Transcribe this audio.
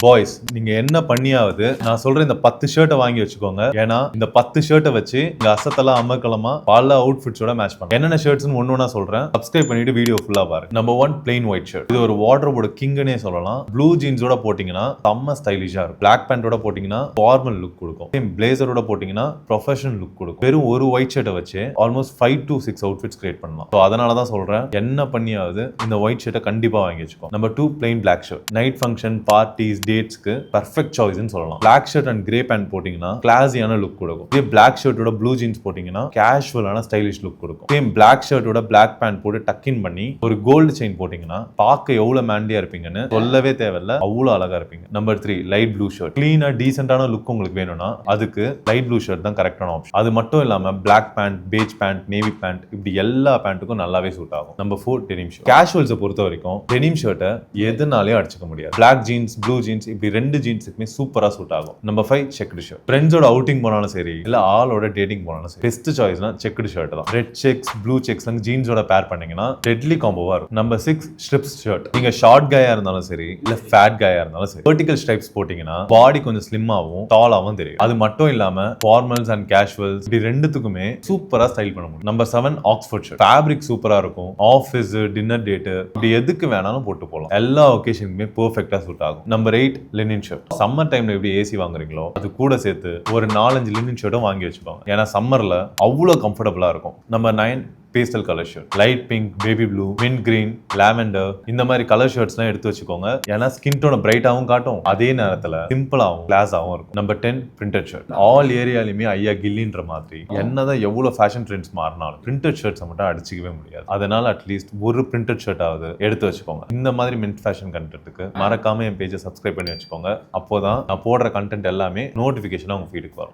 Boys நீங்க என்ன பண்ணியாவது நான் சொல்ற இந்த 10 ஷர்ட்டை வாங்கி வச்சுக்கோங்க. ஏன்னா இந்த 10 ஷர்ட்டை வச்சு இந்த அசத்தெல்லாம் அமர்க்கலமா பல அவுட்ஃபிட்ஸோட மேட்ச் பண்ணலாம். என்னென்ன ஷர்ட்ஸ்னு ஒண்ணா சொல்றேன். சப்ஸ்கிரைப் பண்ணிட்டு வீடியோ ஃபுல்லா பாருங்க. Number 1 plain white shirt. இது ஒரு வார்ட்ரோபோட கிங்னே சொல்லலாம். ப்ளூ ஜீன்ஸோட போட்டீங்கன்னா செம்ம ஸ்டைலிஷா இருக்கும். பிளாக் பேண்டோட போட்டீங்கன்னா ஃபார்மல் லுக் கொடுக்கும். சேம் பிளேசரோட போட்டீங்கன்னா ப்ரொஃபஷனல் லுக் கொடுக்கும். வெறும் ஒரு ஒயிட் ஷர்ட்டை வச்சு ஆல்மோஸ்ட் 5 to 6 அவுட்ஃபிட்ஸ் கிரியேட் பண்ணலாம். ஸோ அதனால தான் சொல்றேன் என்ன பண்ணியாவது இந்த ஒயிட் ஷர்ட்டை கண்டிப்பா வாங்கி வச்சுக்கோ. Number 2 plain black shirt. Night function parties டேட்ஸ்க்கு பெர்ஃபெக்ட் சாய்ஸ்னு சொல்லலாம். Black shirt and grey pant போட்டீங்கன்னா கிளாஸியான லுக் கொடுக்கும். இதே பிளாக் ஷர்ட்டோட ப்ளூ ஜீன்ஸ் போட்டீங்கன்னா கேஷுவலான ஸ்டைலிஷ் லுக் கொடுக்கும். சேம் பிளாக் ஷர்ட்டோட பிளாக் பேண்ட் போட்டு டக்கின் பண்ணி ஒரு கோல்டு செயின் போட்டீங்கன்னா பார்க்க எவ்வளவு மேண்டியா இருப்பீங்கன்னு சொல்லவே தேவையில்ல, அவ்வளவு அழகா இருப்பீங்க. Number 3 light blue shirt. கிளீனா டீசென்டான லுக் உங்களுக்கு வேணும்னா அதுக்கு லைட் ப்ளூ ஷர்ட் தான் கரெக்டான ஆப்ஷன். அது மட்டும் இல்லாம black pant, beige pant, navy pant இப்படி எல்லா பேண்ட்டுக்கும் நல்லாவே சூட் ஆகும். Number 4 denim shirt. கேஷுவல்ஸை பொறுத்த வரைக்கும் டெனிம் ஷர்ட்டை எதுனாலையும் அடிச்சுக்க முடியாது. பிளாக் ஜீன்ஸ், ப்ளூ ஜீன்ஸ் இப்படி ரெண்டு ஜீன்ஸுக்குமே சூப்பரா சூட் ஆகும். Number 5 checked shirt. ஃப்ரெண்ட்ஸோட அவுட்டிங் போனாலும் சரி இல்ல ஆளோட டேட்டிங் போனாலும் சரி பெஸ்ட் சாய்ஸ்னா செக்குடு ஷர்ட் தான். ரெட் செக்ஸ், ப்ளூ செக்ஸ் ஜீன்ஸோட பேர் பண்ணீங்கன்னா டெட்லி காம்போவா இருக்கும். Number 6 strips shirt. நீங்க ஷார்ட் காயா இருந்தாலும் சரி இல்ல ஃபேட் காயா இருந்தாலும் சரி வெர்டிகல் ஸ்ட்ரைப்ஸ் போட்டீங்கன்னா பாடி கொஞ்சம் ஸ்லிம்மாவும் டாலாவும் தெரியும். அது மட்டும் இல்லாம ஃபார்மல்ஸ் அண்ட் கேஷுவல்ஸ் இப்படி ரெண்டுத்துக்குமே சூப்பரா ஸ்டைல் பண்ண முடியும். Number 7 Oxford shirt. ஃபேப்ரிக் சூப்பரா இருக்கும். ஆஃபீஸ், டின்னர் டேட் இப்படி எதுக்கு வேணாலும் போட்டு போகலாம். எல்லா ஒகேஷனுக்குமே பெர்ஃபெக்ட்டா சூட் ஆகும். Number 8 linen shirt. சம்மர் டைம்ல எப்படி ஏசி வாங்குறீங்களோ அது கூட சேர்த்து ஒரு 4-5 லினன் ஷர்ட்டும் வாங்கி வச்சுக்கோங்க. ஏன்னா சம்மர்ல அவ்வளவு கம்ஃபர்டபுளா இருக்கும். Number 9 pastel colour shirt. Light pink, baby blue, mint green, lavender இந்த மாதிரி கலர் ஷர்ட்ஸ்லாம் எடுத்து வச்சுக்கோங்க. ஏன்னா ஸ்கின் டோனை பிரைட்டாவும் காட்டும், அதே நேரத்துல சிம்பிளாவும் கிளாஸாவும் இருக்கும். Number 10 printed shirt. ஆல் ஏரியாலுமே ஐயா கில்லின்ற மாதிரி என்னதான் எவ்வளவு ஃபேஷன் ட்ரெண்ட்ஸ் மாறினாலும் பிரிண்டட் ஷர்ட்ஸை மட்டும் அடிச்சிக்கவே முடியாது. அதனால அட்லீஸ்ட் ஒரு பிரிண்டட் ஷர்ட் ஆகுது எடுத்து வச்சுக்கோங்க. இந்த மாதிரி மின்ட் ஃபேஷன் கண்டென்ட்டுக்கு மறக்காம என் பேஜை சப்ஸ்கிரைப் பண்ணி வச்சுக்கோங்க. அப்போதான் நான் போடுற கண்டென்ட் எல்லாமே நோட்டிபிகேஷனா உங்க ஃபீடுக்கு வரும்.